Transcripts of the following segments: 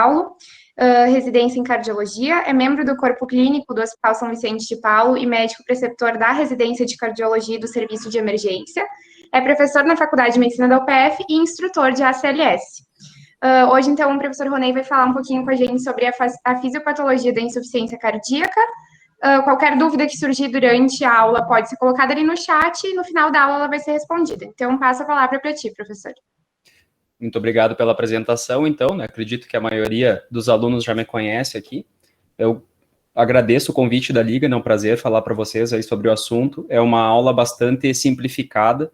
Paulo, residência em cardiologia, é membro do corpo clínico do Hospital São Vicente de Paulo e médico preceptor da residência de cardiologia do serviço de emergência. É professor na Faculdade de Medicina da UPF e instrutor de ACLS. Hoje, então, o professor Ronei vai falar um pouquinho com a gente sobre a fisiopatologia da insuficiência cardíaca. Qualquer dúvida que surgir durante a aula pode ser colocada ali no chat e no final da aula ela vai ser respondida. Então, passo a palavra para ti, professor. Muito obrigado pela apresentação, então, né? Acredito que a maioria dos alunos já me conhece aqui. Eu agradeço o convite da Liga, é um prazer falar para vocês aí sobre o assunto. É uma aula bastante simplificada.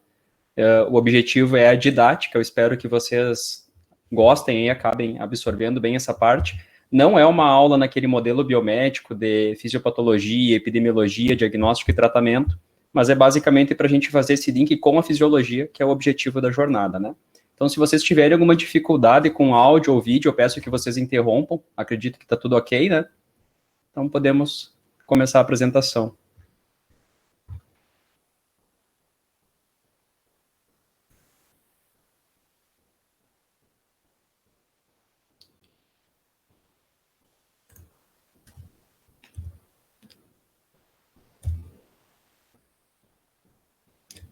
O objetivo é a didática, eu espero que vocês gostem e acabem absorvendo bem essa parte. Não é uma aula naquele modelo biomédico de fisiopatologia, epidemiologia, diagnóstico e tratamento, mas é basicamente para a gente fazer esse link com a fisiologia, que é o objetivo da jornada, né? Então, se vocês tiverem alguma dificuldade com áudio ou vídeo, eu peço que vocês interrompam. Acredito que está tudo ok, né? Então, podemos começar a apresentação.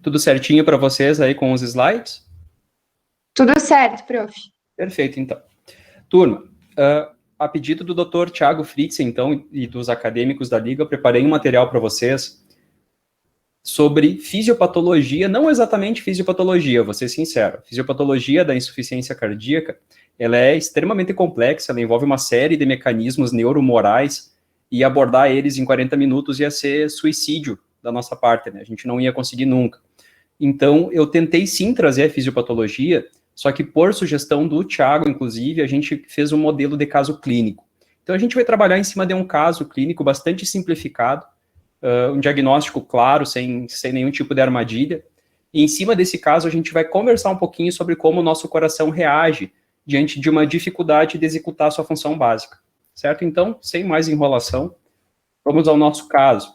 Tudo certinho para vocês aí com os slides? Tudo certo, prof. Perfeito, então. Turma, a pedido do Dr. Thiago Fritz, então, e dos acadêmicos da Liga, eu preparei um material para vocês sobre fisiopatologia, não exatamente fisiopatologia, vou ser sincero. Fisiopatologia da insuficiência cardíaca, ela é extremamente complexa, ela envolve uma série de mecanismos neuromorais, e abordar eles em 40 minutos ia ser suicídio da nossa parte, né? A gente não ia conseguir nunca. Então, eu tentei sim trazer a fisiopatologia, só que por sugestão do Thiago, inclusive, a gente fez um modelo de caso clínico. Então, a gente vai trabalhar em cima de um caso clínico bastante simplificado, um diagnóstico claro, sem nenhum tipo de armadilha. E em cima desse caso, a gente vai conversar um pouquinho sobre como o nosso coração reage diante de uma dificuldade de executar a sua função básica. Certo? Então, sem mais enrolação, vamos ao nosso caso.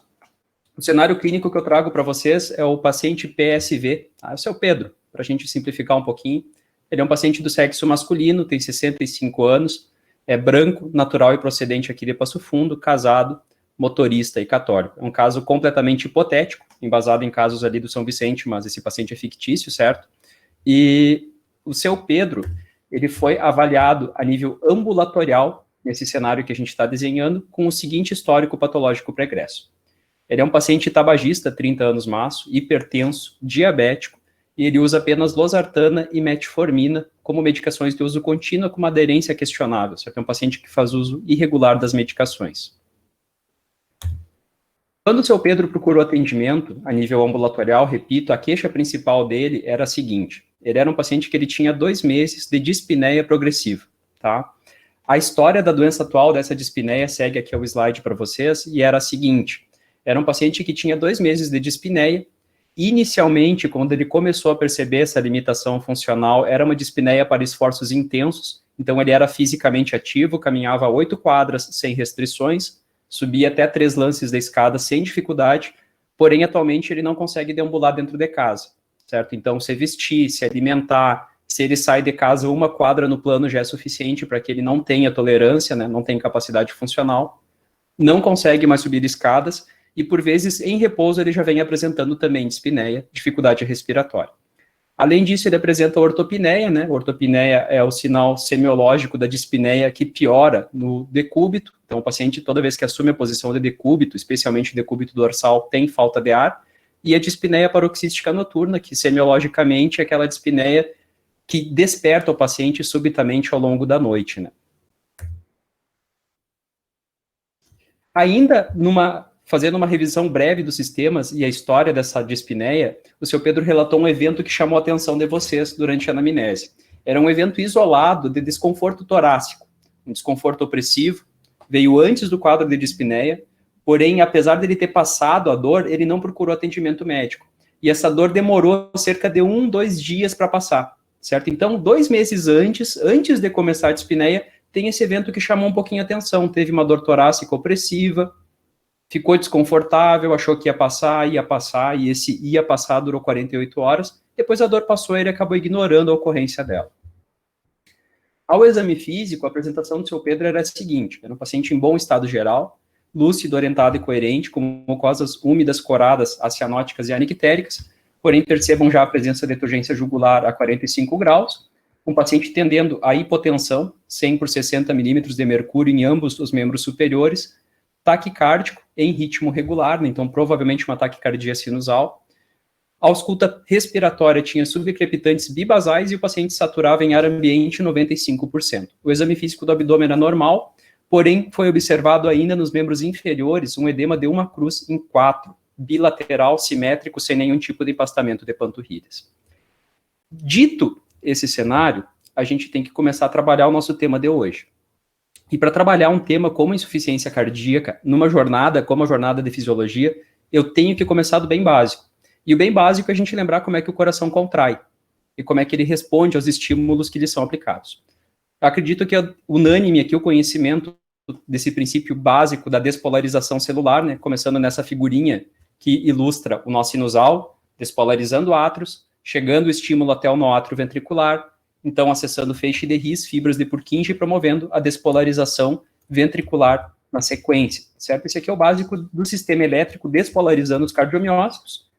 O cenário clínico que eu trago para vocês é o paciente PSV, tá? Esse é o Pedro, para a gente simplificar um pouquinho. Ele é um paciente do sexo masculino, tem 65 anos, é branco, natural e procedente aqui de Passo Fundo, casado, motorista e católico. É um caso completamente hipotético, embasado em casos ali do São Vicente, mas esse paciente é fictício, certo? E o seu Pedro, ele foi avaliado a nível ambulatorial, nesse cenário que a gente está desenhando, com o seguinte histórico patológico pregresso. Ele é um paciente tabagista, 30 anos maço, hipertenso, diabético, e ele usa apenas losartana e metformina como medicações de uso contínuo com uma aderência questionável, certo? É um paciente que faz uso irregular das medicações. Quando o seu Pedro procurou atendimento a nível ambulatorial, repito, a queixa principal dele era a seguinte: ele era um paciente que ele tinha 2 meses de dispneia progressiva, tá? A história da doença atual dessa dispneia segue aqui o slide para vocês, e era a seguinte: era um paciente que tinha 2 meses de dispneia. Inicialmente, quando ele começou a perceber essa limitação funcional, era uma dispneia para esforços intensos, então ele era fisicamente ativo, caminhava 8 quadras sem restrições, subia até 3 lances da escada sem dificuldade, porém, atualmente, ele não consegue deambular dentro de casa, certo? Então, se vestir, se alimentar, se ele sai de casa 1 quadra no plano já é suficiente para que ele não tenha tolerância, né, não tenha capacidade funcional, não consegue mais subir escadas, e por vezes, em repouso, ele já vem apresentando também dispneia, dificuldade respiratória. Além disso, ele apresenta ortopneia, né? Ortopneia é o sinal semiológico da dispneia que piora no decúbito. Então, o paciente, toda vez que assume a posição de decúbito, especialmente decúbito dorsal, tem falta de ar. E a dispneia paroxística noturna, que semiologicamente é aquela dispneia que desperta o paciente subitamente ao longo da noite, né? Ainda fazendo uma revisão breve dos sistemas e a história dessa dispneia, o seu Pedro relatou um evento que chamou a atenção de vocês durante a anamnese. Era um evento isolado de desconforto torácico, um desconforto opressivo, veio antes do quadro de dispneia, porém, apesar de ele ter passado a dor, ele não procurou atendimento médico. E essa dor demorou cerca de 1, 2 dias para passar, certo? Então, 2 meses antes de começar a dispneia, tem esse evento que chamou um pouquinho a atenção. Teve uma dor torácica opressiva, ficou desconfortável, achou que ia passar, e esse ia passar durou 48 horas, depois a dor passou e ele acabou ignorando a ocorrência dela. Ao exame físico, a apresentação do seu Pedro era a seguinte: era um paciente em bom estado geral, lúcido, orientado e coerente, com mucosas úmidas, coradas, acianóticas e anictéricas, porém percebam já a presença de turgência jugular a 45 graus, um paciente tendendo a hipotensão, 100 por 60 milímetros de mercúrio em ambos os membros superiores, taquicárdico em ritmo regular, né? Então provavelmente uma taquicardia sinusal. A ausculta respiratória tinha subcrepitantes bibasais e o paciente saturava em ar ambiente 95%. O exame físico do abdômen era normal, porém foi observado ainda nos membros inferiores um edema de uma cruz em 4, bilateral, simétrico, sem nenhum tipo de empastamento de panturrilhas. Dito esse cenário, a gente tem que começar a trabalhar o nosso tema de hoje. E para trabalhar um tema como insuficiência cardíaca, numa jornada como a jornada de fisiologia, eu tenho que começar do bem básico. E o bem básico é a gente lembrar como é que o coração contrai e como é que ele responde aos estímulos que lhe são aplicados. Eu acredito que é unânime aqui o conhecimento desse princípio básico da despolarização celular, né? Começando nessa figurinha que ilustra o nó sinusal, despolarizando átrios, chegando o estímulo até o nó átrio ventricular, então acessando o feixe de His, fibras de Purkinje, promovendo a despolarização ventricular na sequência, certo? Esse aqui é o básico do sistema elétrico despolarizando os cardiomiócitos.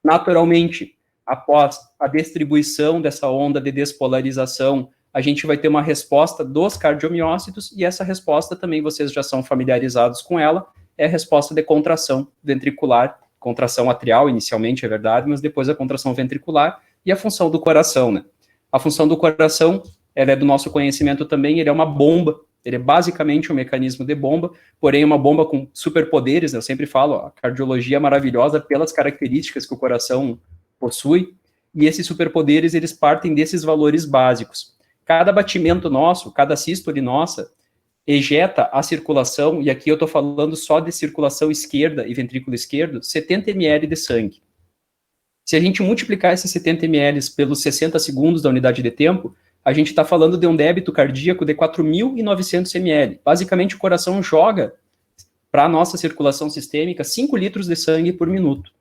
Naturalmente, após a distribuição dessa onda de despolarização, a gente vai ter uma resposta dos cardiomiócitos, e essa resposta também vocês já são familiarizados com ela, é a resposta de contração ventricular, contração atrial inicialmente, é verdade, mas depois a contração ventricular e a função do coração, né? A função do coração, ela é do nosso conhecimento também, ele é uma bomba, ele é basicamente um mecanismo de bomba, porém uma bomba com superpoderes, né? Eu sempre falo, a cardiologia é maravilhosa pelas características que o coração possui, e esses superpoderes, eles partem desses valores básicos. Cada batimento nosso, cada sístole nossa, ejeta a circulação, e aqui eu estou falando só de circulação esquerda e ventrículo esquerdo, 70 ml de sangue. Se a gente multiplicar esses 70 ml pelos 60 segundos da unidade de tempo, a gente está falando de um débito cardíaco de 4.900 ml. Basicamente, o coração joga para a nossa circulação sistêmica 5 litros de sangue por minuto.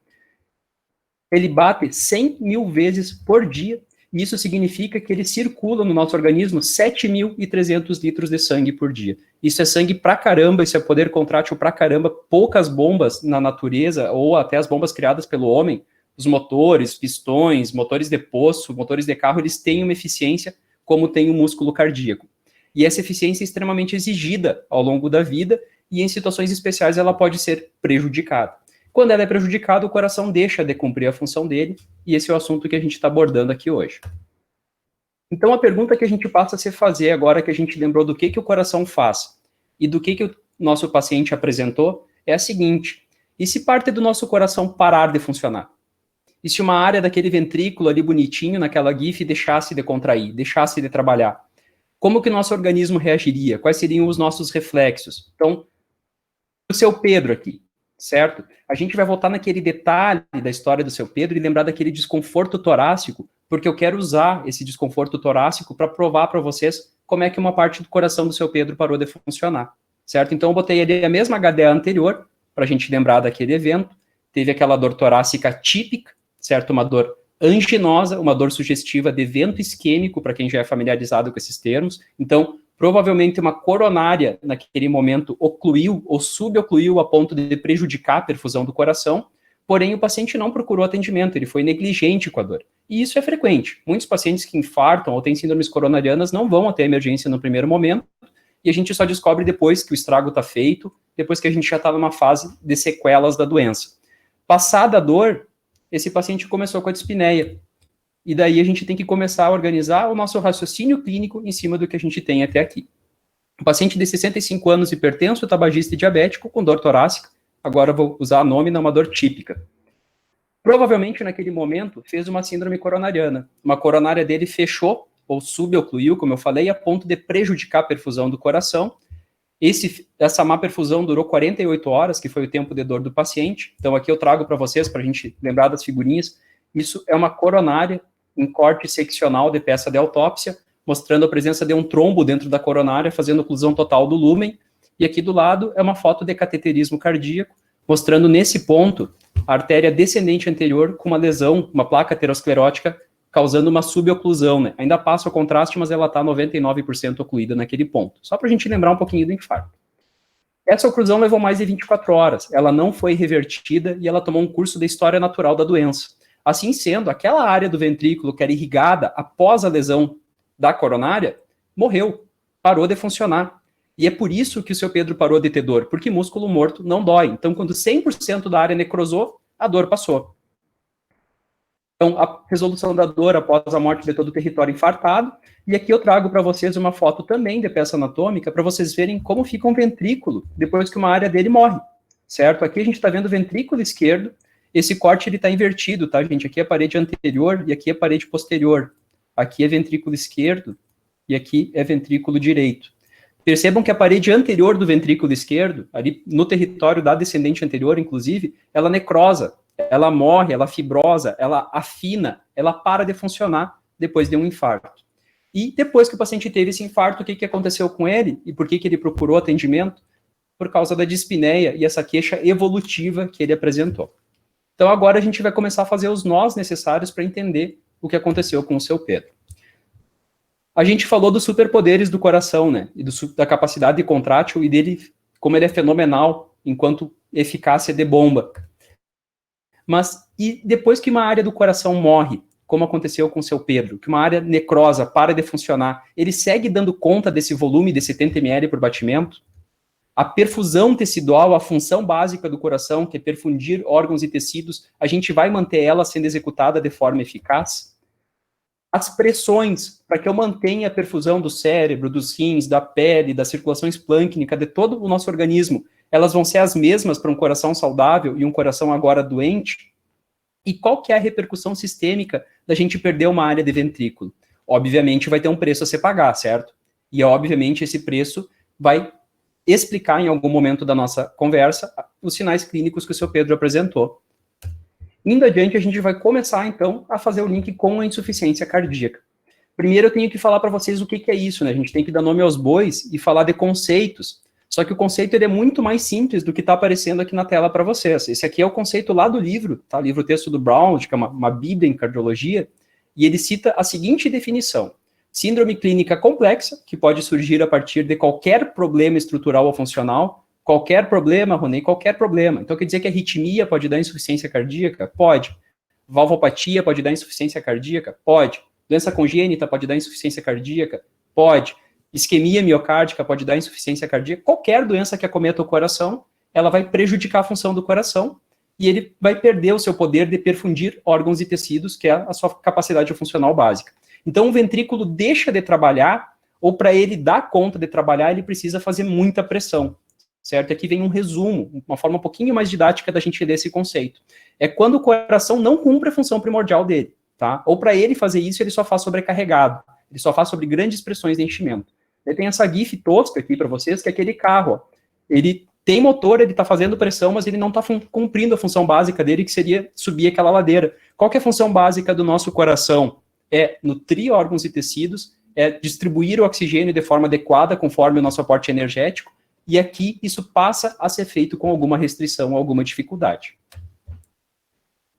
Ele bate 100 mil vezes por dia, e isso significa que ele circula no nosso organismo 7.300 litros de sangue por dia. Isso é sangue pra caramba, isso é poder contrátil pra caramba. Poucas bombas na natureza, ou até as bombas criadas pelo homem, os motores, pistões, motores de poço, motores de carro, eles têm uma eficiência como tem o músculo cardíaco. E essa eficiência é extremamente exigida ao longo da vida, e em situações especiais ela pode ser prejudicada. Quando ela é prejudicada, o coração deixa de cumprir a função dele, e esse é o assunto que a gente está abordando aqui hoje. Então, a pergunta que a gente passa a se fazer agora que a gente lembrou do que o coração faz e do que o nosso paciente apresentou é a seguinte: e se parte do nosso coração parar de funcionar? E se uma área daquele ventrículo ali bonitinho, naquela GIF, deixasse de contrair, deixasse de trabalhar? Como que o nosso organismo reagiria? Quais seriam os nossos reflexos? Então, o seu Pedro aqui, certo? A gente vai voltar naquele detalhe da história do seu Pedro e lembrar daquele desconforto torácico, porque eu quero usar esse desconforto torácico para provar para vocês como é que uma parte do coração do seu Pedro parou de funcionar, certo? Então eu botei ali a mesma HDA anterior, para a gente lembrar daquele evento. Teve aquela dor torácica típica, certo? Uma dor anginosa, uma dor sugestiva de evento isquêmico, para quem já é familiarizado com esses termos. Então, provavelmente uma coronária, naquele momento, ocluiu ou subocluiu a ponto de prejudicar a perfusão do coração, porém o paciente não procurou atendimento, ele foi negligente com a dor. E isso é frequente. Muitos pacientes que infartam ou têm síndromes coronarianas não vão até a emergência no primeiro momento, e a gente só descobre depois que o estrago está feito, depois que a gente já está numa fase de sequelas da doença. Passada a dor, esse paciente começou com a dispneia. E daí a gente tem que começar a organizar o nosso raciocínio clínico em cima do que a gente tem até aqui. Um paciente de 65 anos, hipertenso, tabagista e diabético, com dor torácica, agora vou usar a nome, uma dor típica. Provavelmente, naquele momento, fez uma síndrome coronariana. Uma coronária dele fechou, ou subocluiu, como eu falei, a ponto de prejudicar a perfusão do coração. Essa má perfusão durou 48 horas, que foi o tempo de dor do paciente. Então, aqui eu trago para vocês, para a gente lembrar das figurinhas. Isso é uma coronária em corte seccional de peça de autópsia, mostrando a presença de um trombo dentro da coronária, fazendo oclusão total do lúmen. E aqui do lado é uma foto de cateterismo cardíaco, mostrando nesse ponto a artéria descendente anterior com uma lesão, uma placa aterosclerótica causando uma suboclusão, né? Ainda passa o contraste, mas ela está 99% ocluída naquele ponto. Só para a gente lembrar um pouquinho do infarto. Essa oclusão levou mais de 24 horas, ela não foi revertida e ela tomou um curso de história natural da doença. Assim sendo, aquela área do ventrículo que era irrigada após a lesão da coronária, morreu, parou de funcionar. E é por isso que o seu Pedro parou de ter dor, porque músculo morto não dói. Então, quando 100% da área necrosou, a dor passou. Então, a resolução da dor após a morte de todo o território infartado. E aqui eu trago para vocês uma foto também de peça anatômica, para vocês verem como fica um ventrículo depois que uma área dele morre, certo? Aqui a gente está vendo o ventrículo esquerdo. Esse corte ele está invertido, tá, gente? Aqui é a parede anterior e aqui é a parede posterior. Aqui é ventrículo esquerdo e aqui é ventrículo direito. Percebam que a parede anterior do ventrículo esquerdo, ali no território da descendente anterior, inclusive, ela necrosa, ela morre, ela fibrosa, ela afina, ela para de funcionar depois de um infarto. E depois que o paciente teve esse infarto, o que aconteceu com ele? E por que ele procurou atendimento? Por causa da dispneia e essa queixa evolutiva que ele apresentou. Então agora a gente vai começar a fazer os nós necessários para entender o que aconteceu com o seu Pedro. A gente falou dos superpoderes do coração, né? E da capacidade contrátil e dele, como ele é fenomenal enquanto eficácia de bomba. Mas e depois que uma área do coração morre, como aconteceu com o seu Pedro, que uma área necrosa para de funcionar, ele segue dando conta desse volume de 70 ml por batimento? A perfusão tecidual, a função básica do coração, que é perfundir órgãos e tecidos, a gente vai manter ela sendo executada de forma eficaz? As pressões, para que eu mantenha a perfusão do cérebro, dos rins, da pele, da circulação esplâncnica, de todo o nosso organismo, elas vão ser as mesmas para um coração saudável e um coração agora doente? E qual que é a repercussão sistêmica da gente perder uma área de ventrículo? Obviamente vai ter um preço a se pagar, certo? E obviamente esse preço vai explicar em algum momento da nossa conversa os sinais clínicos que o seu Pedro apresentou. Indo adiante, a gente vai começar, então, a fazer o link com a insuficiência cardíaca. Primeiro, eu tenho que falar para vocês o que é isso, né? A gente tem que dar nome aos bois e falar de conceitos. Só que o conceito ele é muito mais simples do que está aparecendo aqui na tela para vocês. Esse aqui é o conceito lá do livro, tá? Livro-texto do Brown, que é uma bíblia em cardiologia, e ele cita a seguinte definição: síndrome clínica complexa, que pode surgir a partir de qualquer problema estrutural ou funcional. Qualquer problema, Ronei, qualquer problema. Então quer dizer que a arritmia pode dar insuficiência cardíaca? Pode. Valvopatia pode dar insuficiência cardíaca? Pode. Doença congênita pode dar insuficiência cardíaca? Pode. Isquemia miocárdica pode dar insuficiência cardíaca? Qualquer doença que acometa o coração, ela vai prejudicar a função do coração e ele vai perder o seu poder de perfundir órgãos e tecidos, que é a sua capacidade funcional básica. Então o ventrículo deixa de trabalhar, ou para ele dar conta de trabalhar, ele precisa fazer muita pressão. Certo? Aqui vem um resumo, uma forma um pouquinho mais didática da gente ler esse conceito. É quando o coração não cumpre a função primordial dele, tá? Ou para ele fazer isso, ele só faz sobrecarregado, ele só faz sobre grandes pressões de enchimento. Ele tem essa GIF tosca aqui para vocês, que é aquele carro, ó. Ele tem motor, ele está fazendo pressão, mas ele não está cumprindo a função básica dele, que seria subir aquela ladeira. Qual que é a função básica do nosso coração? É nutrir órgãos e tecidos, é distribuir o oxigênio de forma adequada, conforme o nosso aporte energético, e aqui isso passa a ser feito com alguma restrição, alguma dificuldade.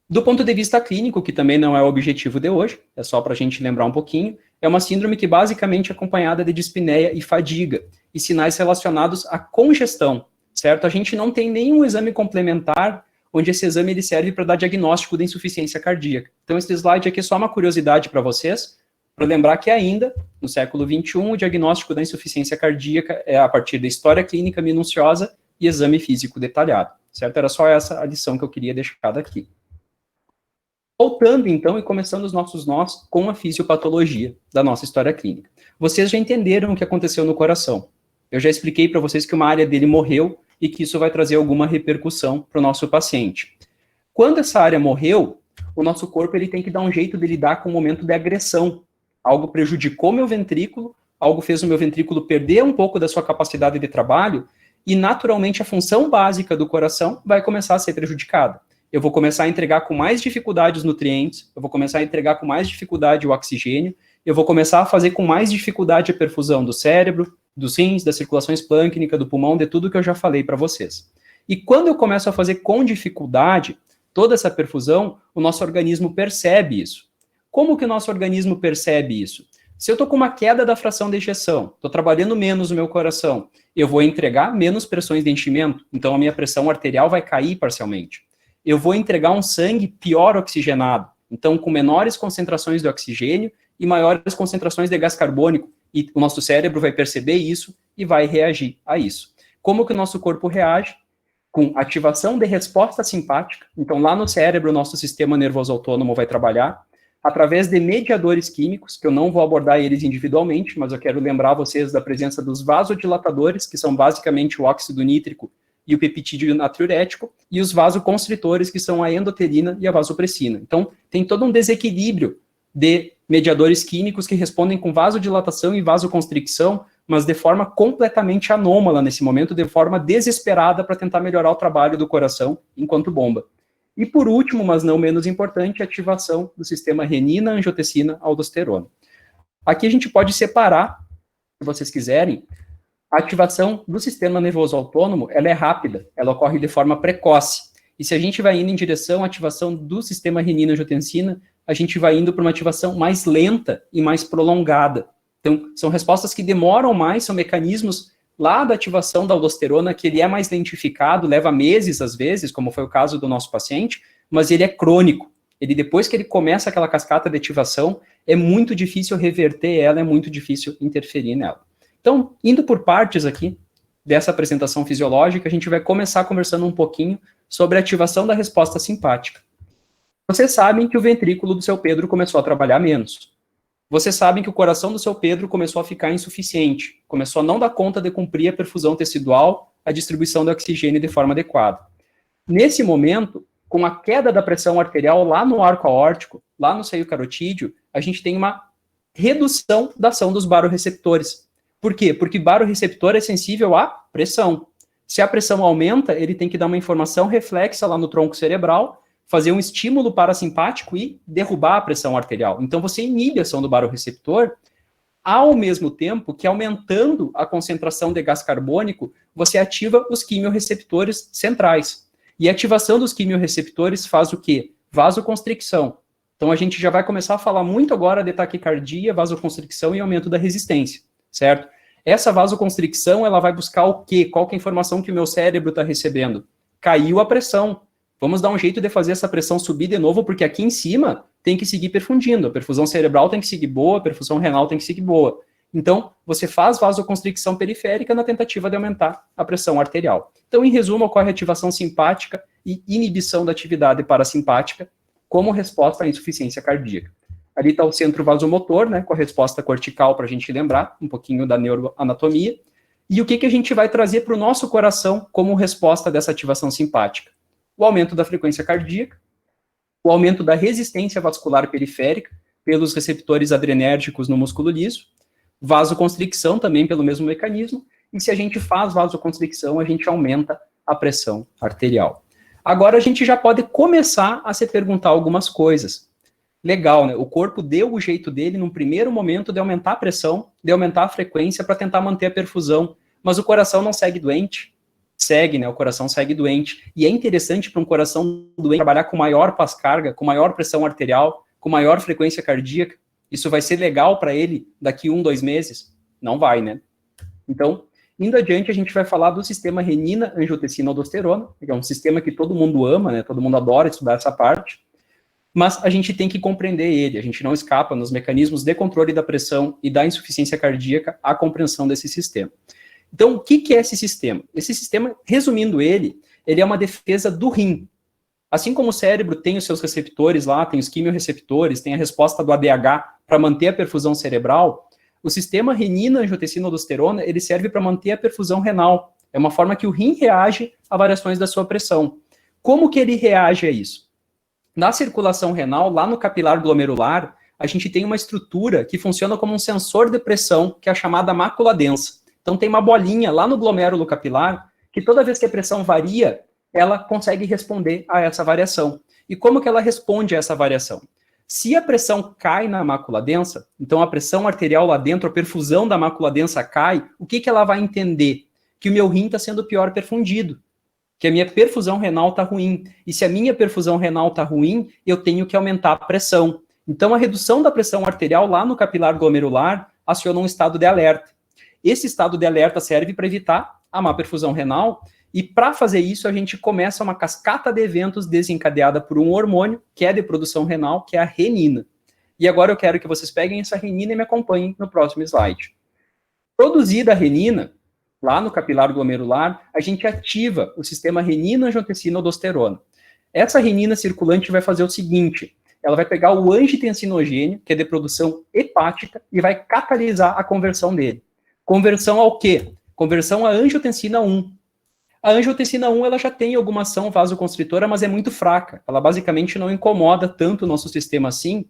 Do ponto de vista clínico, que também não é o objetivo de hoje, é só para a gente lembrar um pouquinho, é uma síndrome que basicamente é acompanhada de dispneia e fadiga, e sinais relacionados à congestão, certo? A gente não tem nenhum exame complementar onde esse exame ele serve para dar diagnóstico de insuficiência cardíaca. Então esse slide aqui é só uma curiosidade para vocês, para lembrar que ainda, no século XXI, o diagnóstico da insuficiência cardíaca é a partir da história clínica minuciosa e exame físico detalhado, certo? Era só essa a lição que eu queria deixar daqui. Voltando, então, e começando os nossos nós com a fisiopatologia da nossa história clínica. Vocês já entenderam o que aconteceu no coração. Eu já expliquei para vocês que uma área dele morreu e que isso vai trazer alguma repercussão para o nosso paciente. Quando essa área morreu, o nosso corpo ele tem que dar um jeito de lidar com o momento de agressão. Algo prejudicou meu ventrículo, algo fez o meu ventrículo perder um pouco da sua capacidade de trabalho, e naturalmente a função básica do coração vai começar a ser prejudicada. Eu vou começar a entregar com mais dificuldade os nutrientes, eu vou começar a entregar com mais dificuldade o oxigênio, eu vou começar a fazer com mais dificuldade a perfusão do cérebro, dos rins, da circulação esplâncnica, do pulmão, de tudo que eu já falei para vocês. E quando eu começo a fazer com dificuldade toda essa perfusão, o nosso organismo percebe isso. Como que o nosso organismo percebe isso? Se eu estou com uma queda da fração de ejeção, estou trabalhando menos no meu coração, eu vou entregar menos pressões de enchimento, então a minha pressão arterial vai cair parcialmente. Eu vou entregar um sangue pior oxigenado, então com menores concentrações de oxigênio e maiores concentrações de gás carbônico, e o nosso cérebro vai perceber isso e vai reagir a isso. Como que o nosso corpo reage? Com ativação de resposta simpática, então lá no cérebro o nosso sistema nervoso autônomo vai trabalhar, através de mediadores químicos, que eu não vou abordar eles individualmente, mas eu quero lembrar vocês da presença dos vasodilatadores, que são basicamente o óxido nítrico e o peptídeo natriurético, e os vasoconstritores, que são a endotelina e a vasopressina. Então, tem todo um desequilíbrio de mediadores químicos que respondem com vasodilatação e vasoconstricção, mas de forma completamente anômala nesse momento, de forma desesperada para tentar melhorar o trabalho do coração enquanto bomba. E por último, mas não menos importante, a ativação do sistema renina, angiotensina, aldosterona. Aqui a gente pode separar, se vocês quiserem, a ativação do sistema nervoso autônomo, ela é rápida, ela ocorre de forma precoce. E se a gente vai indo em direção à ativação do sistema renina, angiotensina, a gente vai indo para uma ativação mais lenta e mais prolongada. Então, são respostas que demoram mais, são mecanismos lá da ativação da aldosterona, que ele é mais lentificado, leva meses às vezes, como foi o caso do nosso paciente, mas ele é crônico. Ele, depois que ele começa aquela cascata de ativação, é muito difícil reverter ela, é muito difícil interferir nela. Então, indo por partes aqui dessa apresentação fisiológica, a gente vai começar conversando um pouquinho sobre a ativação da resposta simpática. Vocês sabem que o ventrículo do seu Pedro começou a trabalhar menos. Vocês sabem que o coração do seu Pedro começou a ficar insuficiente, começou a não dar conta de cumprir a perfusão tecidual, a distribuição do oxigênio de forma adequada. Nesse momento, com a queda da pressão arterial lá no arco aórtico, lá no seio carotídeo, a gente tem uma redução da ação dos baroreceptores. Por quê? Porque baroreceptor é sensível à pressão. Se a pressão aumenta, ele tem que dar uma informação reflexa lá no tronco cerebral, fazer um estímulo parasimpático e derrubar a pressão arterial. Então, você inibe a ação do baroreceptor, ao mesmo tempo que, aumentando a concentração de gás carbônico, você ativa os quimiorreceptores centrais. E a ativação dos quimiorreceptores faz o quê? Vasoconstricção. Então, a gente já vai começar a falar muito agora de taquicardia, vasoconstricção e aumento da resistência, certo? Essa vasoconstricção, ela vai buscar o quê? Qual que é a informação que o meu cérebro está recebendo? Caiu a pressão. Vamos dar um jeito de fazer essa pressão subir de novo, porque aqui em cima tem que seguir perfundindo. A perfusão cerebral tem que seguir boa, a perfusão renal tem que seguir boa. Então, você faz vasoconstricção periférica na tentativa de aumentar a pressão arterial. Então, em resumo, ocorre ativação simpática e inibição da atividade parasimpática como resposta à insuficiência cardíaca. Ali está o centro vasomotor, né, com a resposta cortical, para a gente lembrar um pouquinho da neuroanatomia. E o que a gente vai trazer para o nosso coração como resposta dessa ativação simpática? O aumento da frequência cardíaca, o aumento da resistência vascular periférica pelos receptores adrenérgicos no músculo liso, vasoconstricção também pelo mesmo mecanismo, e se a gente faz vasoconstricção, a gente aumenta a pressão arterial. Agora a gente já pode começar a se perguntar algumas coisas. Legal, né? O corpo deu o jeito dele, num primeiro momento, de aumentar a pressão, de aumentar a frequência para tentar manter a perfusão, mas o coração não segue doente? Segue, né? O coração segue doente. E é interessante para um coração doente trabalhar com maior paz-carga, com maior pressão arterial, com maior frequência cardíaca. Isso vai ser legal para ele daqui 1, 2 meses? Não vai, né? Então, indo adiante, a gente vai falar do sistema renina, angiotensina, aldosterona, que é um sistema que todo mundo ama, né? Todo mundo adora estudar essa parte. Mas a gente tem que compreender ele. A gente não escapa nos mecanismos de controle da pressão e da insuficiência cardíaca a compreensão desse sistema. Então, o que é esse sistema? Esse sistema, resumindo ele é uma defesa do rim. Assim como o cérebro tem os seus receptores lá, tem os quimiorreceptores, tem a resposta do ADH para manter a perfusão cerebral, o sistema renina, angiotensina, aldosterona, ele serve para manter a perfusão renal. É uma forma que o rim reage a variações da sua pressão. Como que ele reage a isso? Na circulação renal, lá no capilar glomerular, a gente tem uma estrutura que funciona como um sensor de pressão, que é a chamada mácula densa. Então, tem uma bolinha lá no glomérulo capilar que toda vez que a pressão varia, ela consegue responder a essa variação. E como que ela responde a essa variação? Se a pressão cai na mácula densa, então a pressão arterial lá dentro, a perfusão da mácula densa cai, o que ela vai entender? Que o meu rim está sendo pior perfundido, que a minha perfusão renal está ruim. E se a minha perfusão renal está ruim, eu tenho que aumentar a pressão. Então, a redução da pressão arterial lá no capilar glomerular aciona um estado de alerta. Esse estado de alerta serve para evitar a má perfusão renal, e para fazer isso, a gente começa uma cascata de eventos desencadeada por um hormônio, que é de produção renal, que é a renina. E agora eu quero que vocês peguem essa renina e me acompanhem no próximo slide. Produzida a renina, lá no capilar glomerular, a gente ativa o sistema renina-angiotensina-aldosterona. Essa renina circulante vai fazer o seguinte: ela vai pegar o angiotensinogênio, que é de produção hepática, e vai catalisar a conversão dele. Conversão ao quê? Conversão à angiotensina 1. A angiotensina 1 ela já tem alguma ação vasoconstritora, mas é muito fraca. Ela basicamente não incomoda tanto o nosso sistema assim.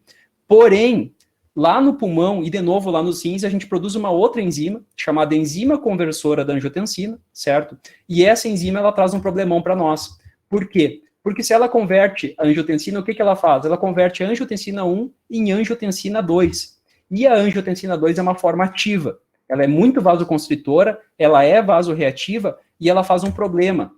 Porém, lá no pulmão e de novo lá nos rins, a gente produz uma outra enzima, chamada enzima conversora da angiotensina, certo? E essa enzima ela traz um problemão para nós. Por quê? Porque se ela converte a angiotensina, o que ela faz? Ela converte a angiotensina 1 em angiotensina 2. E a angiotensina 2 é uma forma ativa. Ela é muito vasoconstritora, ela é vasorreativa e ela faz um problema.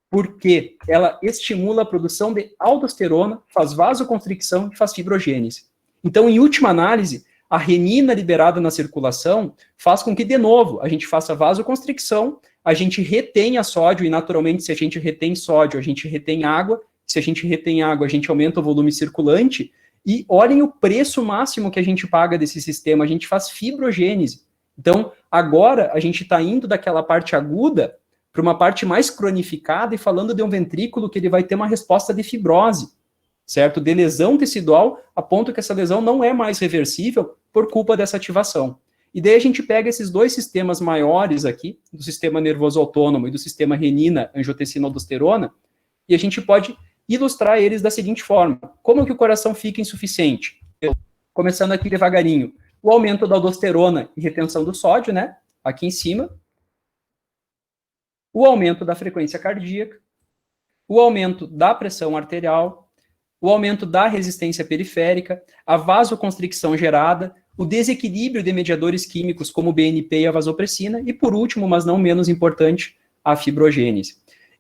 Porque ela estimula a produção de aldosterona, faz vasoconstricção e faz fibrogênese. Então, em última análise, a renina liberada na circulação faz com que, de novo, a gente faça vasoconstricção, a gente retenha sódio, e naturalmente, se a gente retém sódio, a gente retém água, se a gente retém água, a gente aumenta o volume circulante, e olhem o preço máximo que a gente paga desse sistema, a gente faz fibrogênese. Então, agora, a gente está indo daquela parte aguda para uma parte mais cronificada e falando de um ventrículo que ele vai ter uma resposta de fibrose, certo? De lesão tecidual, a ponto que essa lesão não é mais reversível por culpa dessa ativação. E daí a gente pega esses dois sistemas maiores aqui, do sistema nervoso autônomo e do sistema renina-angiotensina-aldosterona, e a gente pode ilustrar eles da seguinte forma: como que o coração fica insuficiente? Começando aqui devagarinho. O aumento da aldosterona e retenção do sódio, né? Aqui em cima. O aumento da frequência cardíaca. O aumento da pressão arterial. O aumento da resistência periférica. A vasoconstricção gerada. O desequilíbrio de mediadores químicos como o BNP e a vasopressina. E por último, mas não menos importante, a fibrogênese.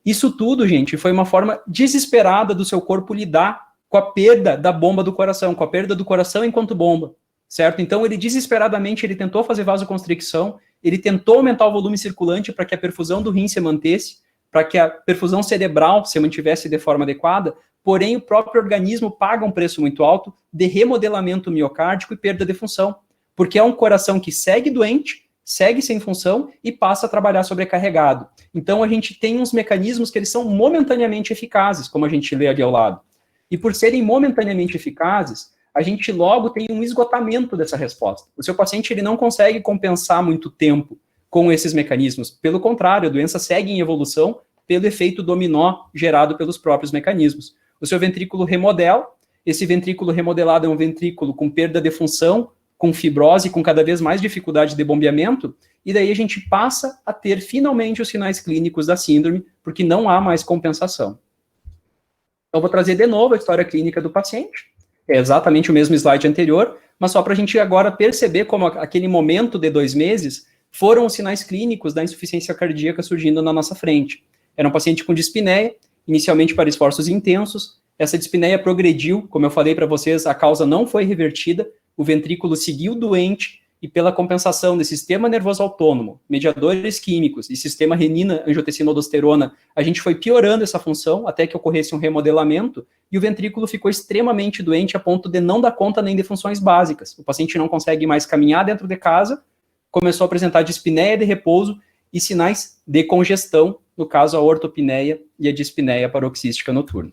Isso tudo, gente, foi uma forma desesperada do seu corpo lidar com a perda da bomba do coração, com a perda do coração enquanto bomba. Certo? Então, ele desesperadamente, ele tentou fazer vasoconstricção, ele tentou aumentar o volume circulante para que a perfusão do rim se mantesse, para que a perfusão cerebral se mantivesse de forma adequada, porém, o próprio organismo paga um preço muito alto de remodelamento miocárdico e perda de função, porque é um coração que segue doente, segue sem função e passa a trabalhar sobrecarregado. Então, a gente tem uns mecanismos que eles são momentaneamente eficazes, como a gente lê ali ao lado. E por serem momentaneamente eficazes, a gente logo tem um esgotamento dessa resposta. O seu paciente ele não consegue compensar muito tempo com esses mecanismos. Pelo contrário, a doença segue em evolução pelo efeito dominó gerado pelos próprios mecanismos. O seu ventrículo remodela, esse ventrículo remodelado é um ventrículo com perda de função, com fibrose, com cada vez mais dificuldade de bombeamento, e daí a gente passa a ter finalmente os sinais clínicos da síndrome, porque não há mais compensação. Então, vou trazer de novo a história clínica do paciente. É exatamente o mesmo slide anterior, mas só para a gente agora perceber como aquele momento de 2 meses foram os sinais clínicos da insuficiência cardíaca surgindo na nossa frente. Era um paciente com dispneia, inicialmente para esforços intensos. Essa dispneia progrediu, como eu falei para vocês, a causa não foi revertida, o ventrículo seguiu doente e pela compensação desse sistema nervoso autônomo, mediadores químicos e sistema renina-angiotensina-aldosterona, a gente foi piorando essa função até que ocorresse um remodelamento e o ventrículo ficou extremamente doente a ponto de não dar conta nem de funções básicas. O paciente não consegue mais caminhar dentro de casa, começou a apresentar dispneia de repouso e sinais de congestão, no caso a ortopneia e a dispneia paroxística noturna.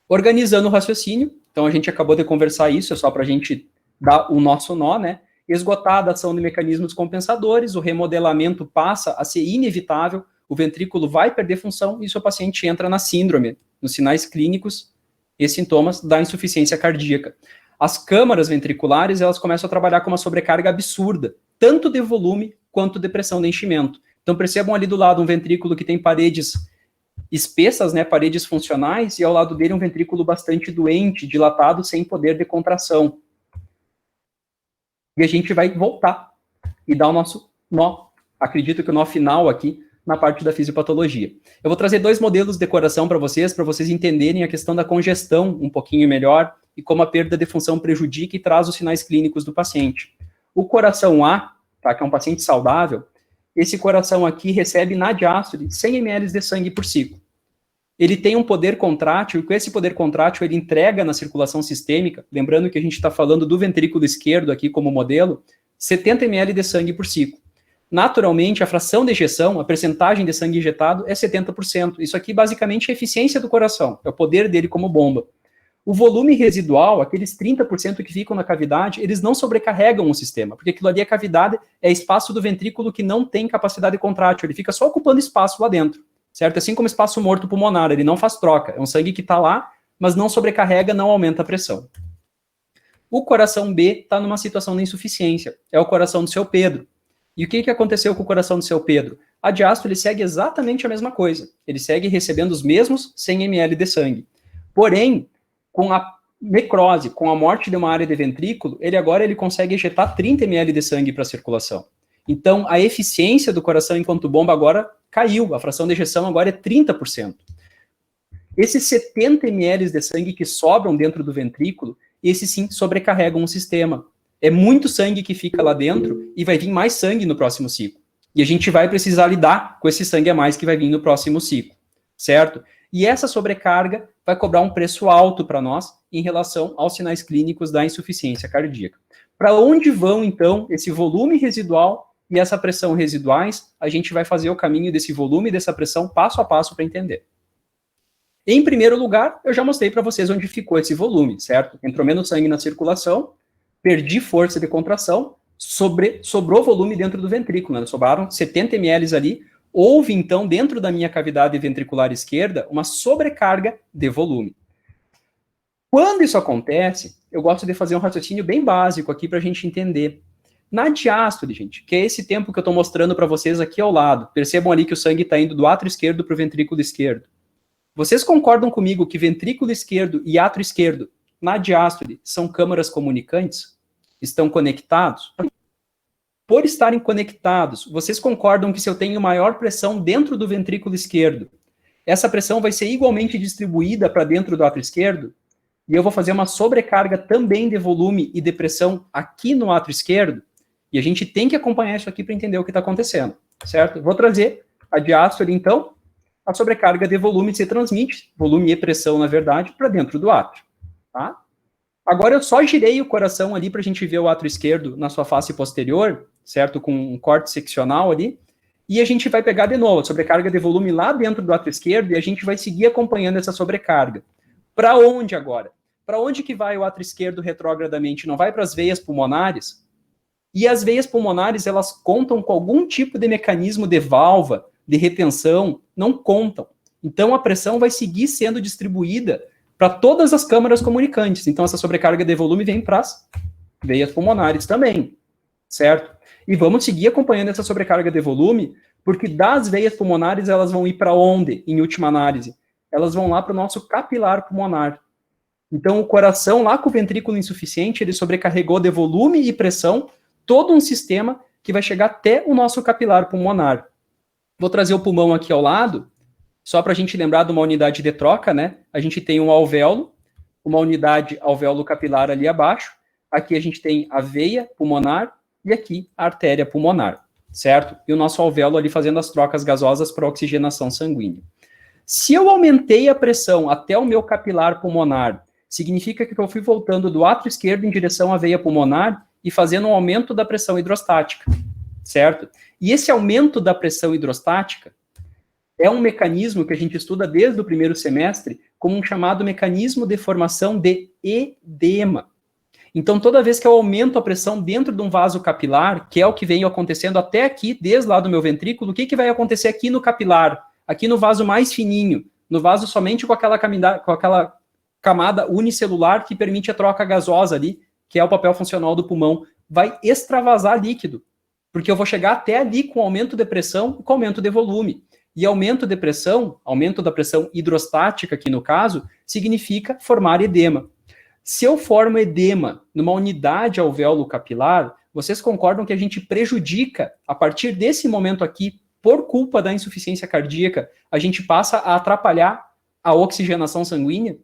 Organizando o raciocínio, então a gente acabou de conversar isso, é só para a gente dar o nosso nó, né? Esgotada a ação de mecanismos compensadores, o remodelamento passa a ser inevitável, o ventrículo vai perder função e o seu paciente entra na síndrome, nos sinais clínicos e sintomas da insuficiência cardíaca. As câmaras ventriculares, elas começam a trabalhar com uma sobrecarga absurda, tanto de volume quanto de pressão de enchimento. Então percebam ali do lado um ventrículo que tem paredes espessas, né, paredes funcionais, e ao lado dele um ventrículo bastante doente, dilatado, sem poder de contração. E a gente vai voltar e dar o nosso nó. Acredito que o nó final aqui na parte da fisiopatologia. Eu vou trazer 2 modelos de coração para vocês entenderem a questão da congestão um pouquinho melhor e como a perda de função prejudica e traz os sinais clínicos do paciente. O coração A, tá, que é um paciente saudável, esse coração aqui recebe na diástole 100 ml de sangue por ciclo. Ele tem um poder contrátil, e com esse poder contrátil ele entrega na circulação sistêmica, lembrando que a gente está falando do ventrículo esquerdo aqui como modelo, 70 ml de sangue por ciclo. Naturalmente, a fração de ejeção, a percentagem de sangue injetado é 70%. Isso aqui basicamente é a eficiência do coração, é o poder dele como bomba. O volume residual, aqueles 30% que ficam na cavidade, eles não sobrecarregam o sistema, porque aquilo ali, a cavidade, é espaço do ventrículo que não tem capacidade contrátil, ele fica só ocupando espaço lá dentro, certo? Assim como espaço morto pulmonar, ele não faz troca, é um sangue que está lá, mas não sobrecarrega, não aumenta a pressão. O coração B está numa situação de insuficiência, é o coração do seu Pedro. E o que aconteceu com o coração do seu Pedro? A diástole segue exatamente a mesma coisa, ele segue recebendo os mesmos 100 ml de sangue. Porém, com a necrose, com a morte de uma área de ventrículo, ele consegue ejetar 30 ml de sangue para a circulação. Então, a eficiência do coração enquanto bomba agora caiu, a fração de ejeção agora é 30%. Esses 70 ml de sangue que sobram dentro do ventrículo, esses sim sobrecarregam o sistema. É muito sangue que fica lá dentro e vai vir mais sangue no próximo ciclo. E a gente vai precisar lidar com esse sangue a mais que vai vir no próximo ciclo, certo? E essa sobrecarga vai cobrar um preço alto para nós em relação aos sinais clínicos da insuficiência cardíaca. Para onde vão, então, esse volume residual e essa pressão residuais? A gente vai fazer o caminho desse volume e dessa pressão passo a passo para entender. Em primeiro lugar, eu já mostrei para vocês onde ficou esse volume, certo? Entrou menos sangue na circulação, perdi força de contração, sobrou volume dentro do ventrículo, né? Sobraram 70 ml ali. Houve, então, dentro da minha cavidade ventricular esquerda, uma sobrecarga de volume. Quando isso acontece, eu gosto de fazer um raciocínio bem básico aqui para a gente entender. Na diástole, gente, que é esse tempo que eu estou mostrando para vocês aqui ao lado, percebam ali que o sangue está indo do átrio esquerdo para o ventrículo esquerdo. Vocês concordam comigo que ventrículo esquerdo e átrio esquerdo, na diástole, são câmaras comunicantes? Estão conectados? Por estarem conectados, vocês concordam que se eu tenho maior pressão dentro do ventrículo esquerdo, essa pressão vai ser igualmente distribuída para dentro do átrio esquerdo? E eu vou fazer uma sobrecarga também de volume e de pressão aqui no átrio esquerdo? E a gente tem que acompanhar isso aqui para entender o que está acontecendo, certo? Vou trazer a diástole, então, a sobrecarga de volume se transmite, volume e pressão, na verdade, para dentro do átrio, tá? Agora eu só girei o coração ali para a gente ver o átrio esquerdo na sua face posterior, certo? Com um corte seccional ali. E a gente vai pegar de novo a sobrecarga de volume lá dentro do átrio esquerdo e a gente vai seguir acompanhando essa sobrecarga. Para onde agora? Para onde que vai o átrio esquerdo retrogradamente? Não vai para as veias pulmonares? E as veias pulmonares, elas contam com algum tipo de mecanismo de válvula, de retenção? Não contam. Então a pressão vai seguir sendo distribuída para todas as câmaras comunicantes. Então, essa sobrecarga de volume vem para as veias pulmonares também, certo? E vamos seguir acompanhando essa sobrecarga de volume, porque das veias pulmonares elas vão ir para onde, em última análise? Elas vão lá para o nosso capilar pulmonar. Então, o coração, lá com o ventrículo insuficiente, ele sobrecarregou de volume e pressão todo um sistema que vai chegar até o nosso capilar pulmonar. Vou trazer o pulmão aqui ao lado, só para a gente lembrar de uma unidade de troca, né? A gente tem um alvéolo, uma unidade alvéolo capilar ali abaixo. Aqui a gente tem a veia pulmonar e aqui a artéria pulmonar, certo? E o nosso alvéolo ali fazendo as trocas gasosas para oxigenação sanguínea. Se eu aumentei a pressão até o meu capilar pulmonar, significa que eu fui voltando do átrio esquerdo em direção à veia pulmonar e fazendo um aumento da pressão hidrostática, certo? E esse aumento da pressão hidrostática é um mecanismo que a gente estuda desde o primeiro semestre como um chamado mecanismo de formação de edema. Então, toda vez que eu aumento a pressão dentro de um vaso capilar, que é o que vem acontecendo até aqui, desde lá do meu ventrículo, o que vai acontecer aqui no capilar? Aqui no vaso mais fininho, no vaso somente com aquela camada unicelular que permite a troca gasosa ali, que é o papel funcional do pulmão, vai extravasar líquido, porque eu vou chegar até ali com aumento de pressão e com aumento de volume. E aumento de pressão, aumento da pressão hidrostática aqui no caso, significa formar edema. Se eu formo edema numa unidade alvéolo capilar, vocês concordam que a gente prejudica, a partir desse momento aqui, por culpa da insuficiência cardíaca, a gente passa a atrapalhar a oxigenação sanguínea,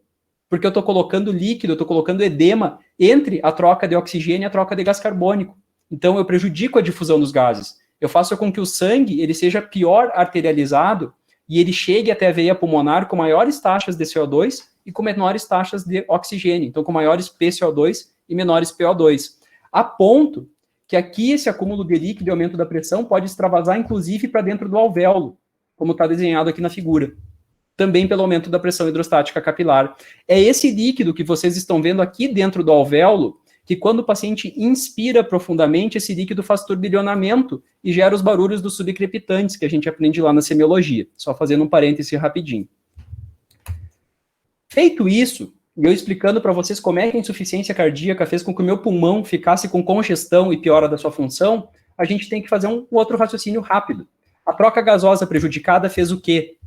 porque eu estou colocando líquido, eu estou colocando edema entre a troca de oxigênio e a troca de gás carbônico. Então, eu prejudico a difusão dos gases. Eu faço com que o sangue ele seja pior arterializado e ele chegue até a veia pulmonar com maiores taxas de CO2 e com menores taxas de oxigênio. Então, com maiores PCO2 e menores PO2. A ponto que aqui esse acúmulo de líquido e aumento da pressão pode extravasar, inclusive, para dentro do alvéolo, como está desenhado aqui na figura. Também pelo aumento da pressão hidrostática capilar. É esse líquido que vocês estão vendo aqui dentro do alvéolo, que quando o paciente inspira profundamente, esse líquido faz turbilhonamento e gera os barulhos dos subcrepitantes, que a gente aprende lá na semiologia. Só fazendo um parêntese rapidinho. Feito isso, e eu explicando para vocês como é que a insuficiência cardíaca fez com que o meu pulmão ficasse com congestão e piora da sua função, a gente tem que fazer um outro raciocínio rápido. A troca gasosa prejudicada fez o quê?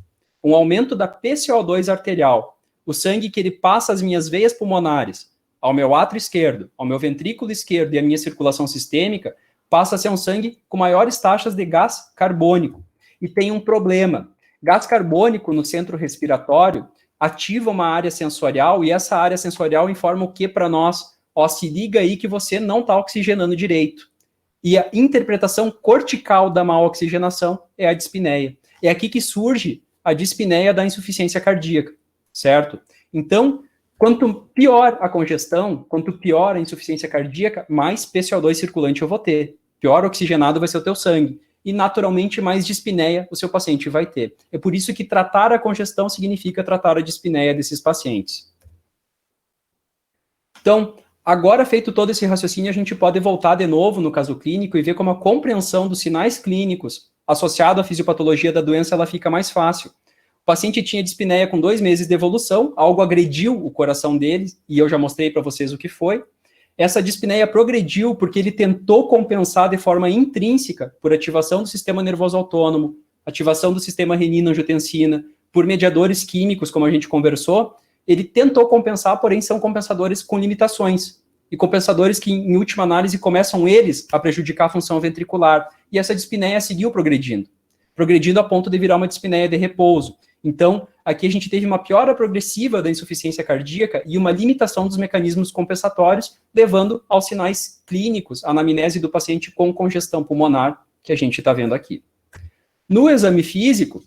Um aumento da PCO2 arterial, o sangue que ele passa às minhas veias pulmonares, ao meu átrio esquerdo, ao meu ventrículo esquerdo e à minha circulação sistêmica, passa a ser um sangue com maiores taxas de gás carbônico. E tem um problema. Gás carbônico no centro respiratório ativa uma área sensorial e essa área sensorial informa o que para nós? Ó, se liga aí que você não está oxigenando direito. E a interpretação cortical da má oxigenação é a dispneia. É aqui que surge a dispneia da insuficiência cardíaca, certo? Então, quanto pior a congestão, quanto pior a insuficiência cardíaca, mais PCO2 circulante eu vou ter. Pior oxigenado vai ser o teu sangue. E, naturalmente, mais dispneia o seu paciente vai ter. É por isso que tratar a congestão significa tratar a dispneia desses pacientes. Então, agora feito todo esse raciocínio, a gente pode voltar de novo no caso clínico e ver como a compreensão dos sinais clínicos associado à fisiopatologia da doença, ela fica mais fácil. O paciente tinha dispneia com 2 meses de evolução, algo agrediu o coração dele, e eu já mostrei para vocês o que foi. Essa dispneia progrediu porque ele tentou compensar de forma intrínseca por ativação do sistema nervoso autônomo, ativação do sistema renina-angiotensina, por mediadores químicos, como a gente conversou. Ele tentou compensar, porém são compensadores com limitações. E compensadores que, em última análise, começam eles a prejudicar a função ventricular. E essa dispneia seguiu progredindo a ponto de virar uma dispneia de repouso. Então, aqui a gente teve uma piora progressiva da insuficiência cardíaca e uma limitação dos mecanismos compensatórios, levando aos sinais clínicos, a anamnese do paciente com congestão pulmonar, que a gente está vendo aqui. No exame físico,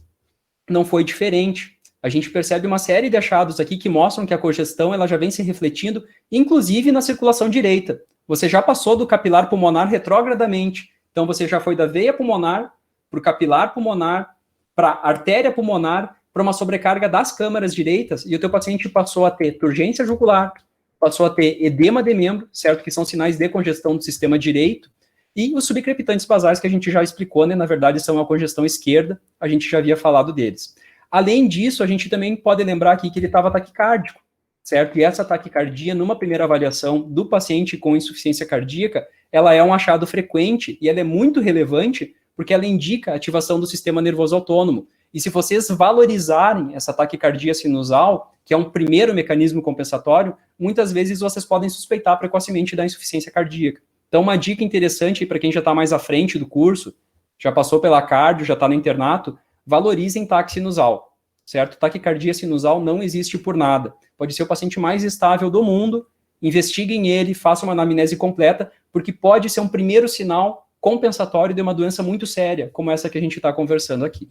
não foi diferente. A gente percebe uma série de achados aqui que mostram que a congestão ela já vem se refletindo, inclusive na circulação direita. Você já passou do capilar pulmonar retrogradamente. Então, você já foi da veia pulmonar para o capilar pulmonar, para a artéria pulmonar, para uma sobrecarga das câmaras direitas, e o teu paciente passou a ter turgência jugular, passou a ter edema de membro, certo? Que são sinais de congestão do sistema direito, e os subcrepitantes basais que a gente já explicou, né? Na verdade, são a congestão esquerda, a gente já havia falado deles. Além disso, a gente também pode lembrar aqui que ele estava taquicárdico, certo? E essa taquicardia, numa primeira avaliação do paciente com insuficiência cardíaca, ela é um achado frequente, e ela é muito relevante, porque ela indica a ativação do sistema nervoso autônomo. E se vocês valorizarem essa taquicardia sinusal, que é um primeiro mecanismo compensatório, muitas vezes vocês podem suspeitar precocemente da insuficiência cardíaca. Então, uma dica interessante para quem já está mais à frente do curso, já passou pela cardio, já está no internato, valorizem taque sinusal, certo? Taquicardia sinusal não existe por nada. Pode ser o paciente mais estável do mundo, investiguem ele, façam uma anamnese completa, porque pode ser um primeiro sinal compensatório de uma doença muito séria, como essa que a gente está conversando aqui.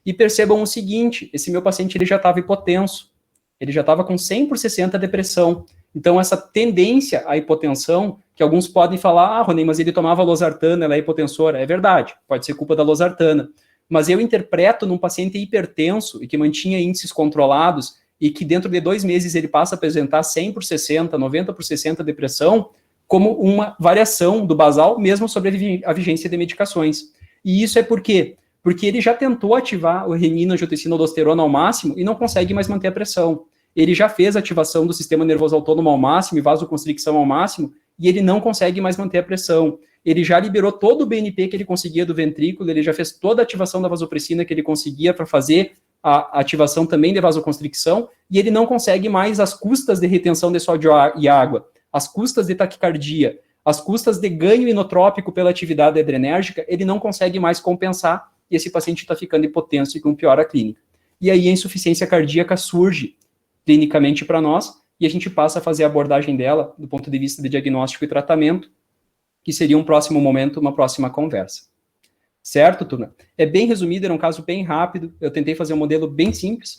E percebam o seguinte, esse meu paciente ele já estava hipotenso, ele já estava com 100/60 depressão. Então, essa tendência à hipotensão, que alguns podem falar, Rony, mas ele tomava losartana, ela é hipotensora. É verdade, pode ser culpa da losartana. Mas eu interpreto num paciente hipertenso e que mantinha índices controlados e que dentro de 2 meses ele passa a apresentar 100/60, 90/60 depressão, como uma variação do basal, mesmo sobre a vigência de medicações. E isso é por quê? Porque ele já tentou ativar o renina, angiotensina, aldosterona ao máximo e não consegue mais manter a pressão. Ele já fez a ativação do sistema nervoso autônomo ao máximo e vasoconstricção ao máximo e ele não consegue mais manter a pressão. Ele já liberou todo o BNP que ele conseguia do ventrículo, ele já fez toda a ativação da vasopressina que ele conseguia para fazer a ativação também de vasoconstricção e ele não consegue mais às custas de retenção de sódio e água, às custas de taquicardia, às custas de ganho inotrópico pela atividade adrenérgica, ele não consegue mais compensar e esse paciente está ficando hipotenso e com piora clínica. E aí a insuficiência cardíaca surge clinicamente para nós, e a gente passa a fazer a abordagem dela do ponto de vista de diagnóstico e tratamento, que seria um próximo momento, uma próxima conversa. Certo, turma? É bem resumido, era um caso bem rápido, eu tentei fazer um modelo bem simples,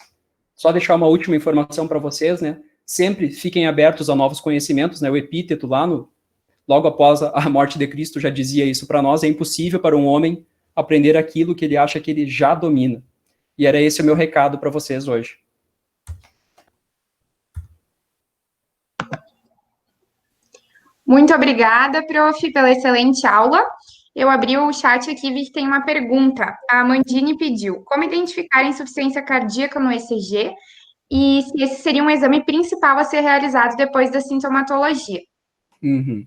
só deixar uma última informação para vocês, né? Sempre fiquem abertos a novos conhecimentos, né? O epíteto lá, logo após a morte de Cristo, já dizia isso para nós, é impossível para um homem aprender aquilo que ele acha que ele já domina. E era esse o meu recado para vocês hoje. Muito obrigada, prof, pela excelente aula. Eu abri o chat aqui e vi que tem uma pergunta. A Amandine pediu: como identificar a insuficiência cardíaca no ECG e se esse seria um exame principal a ser realizado depois da sintomatologia? Uhum.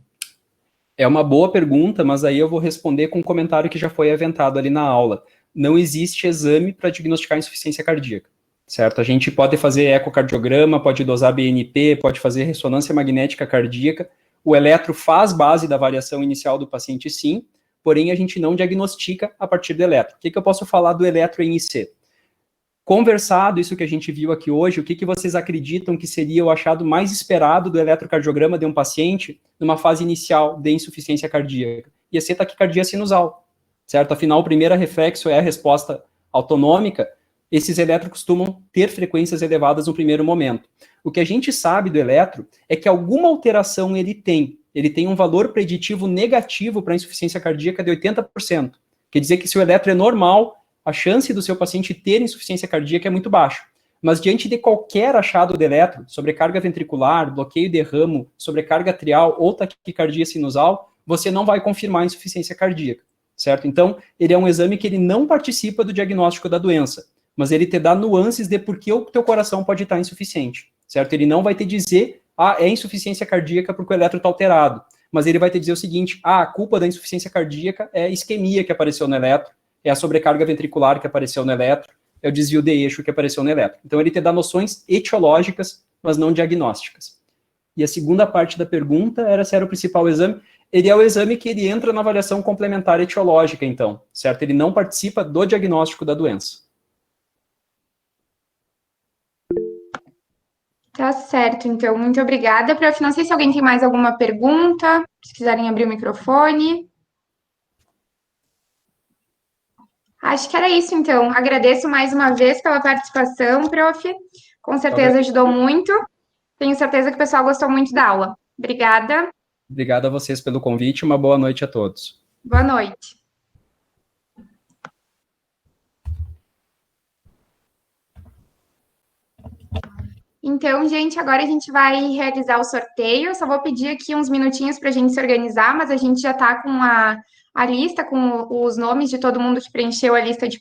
É uma boa pergunta, mas aí eu vou responder com um comentário que já foi aventado ali na aula. Não existe exame para diagnosticar insuficiência cardíaca, certo? A gente pode fazer ecocardiograma, pode dosar BNP, pode fazer ressonância magnética cardíaca. O eletro faz base da variação inicial do paciente, sim, porém a gente não diagnostica a partir do eletro. O que eu posso falar do eletro em IC? Conversado isso que a gente viu aqui hoje, o que vocês acreditam que seria o achado mais esperado do eletrocardiograma de um paciente numa fase inicial de insuficiência cardíaca? Ia ser taquicardia sinusal, certo? Afinal, o primeiro reflexo é a resposta autonômica. Esses eletros costumam ter frequências elevadas no primeiro momento. O que a gente sabe do eletro é que alguma alteração ele tem. Ele tem um valor preditivo negativo para a insuficiência cardíaca de 80%. Quer dizer que se o eletro é normal, a chance do seu paciente ter insuficiência cardíaca é muito baixa. Mas diante de qualquer achado de eletro, sobrecarga ventricular, bloqueio de ramo, sobrecarga atrial ou taquicardia sinusal, você não vai confirmar a insuficiência cardíaca, certo? Então, ele é um exame que ele não participa do diagnóstico da doença, mas ele te dá nuances de por que o teu coração pode estar insuficiente, certo? Ele não vai te dizer, é insuficiência cardíaca porque o eletro está alterado, mas ele vai te dizer o seguinte, a culpa da insuficiência cardíaca é a isquemia que apareceu no eletro, é a sobrecarga ventricular que apareceu no eletro, é o desvio de eixo que apareceu no eletro. Então, ele te dá noções etiológicas, mas não diagnósticas. E a segunda parte da pergunta era se era o principal exame. Ele é o exame que ele entra na avaliação complementar etiológica, então, certo? Ele não participa do diagnóstico da doença. Tá certo, então. Muito obrigada, prof. Não sei se alguém tem mais alguma pergunta, se quiserem abrir o microfone. Acho que era isso, então. Agradeço mais uma vez pela participação, prof. Com certeza ajudou muito. Tenho certeza que o pessoal gostou muito da aula. Obrigada. Obrigado a vocês pelo convite. Uma boa noite a todos. Boa noite. Então, gente, agora a gente vai realizar o sorteio. Só vou pedir aqui uns minutinhos para a gente se organizar, mas a gente já está com a lista, com os nomes de todo mundo que preencheu a lista de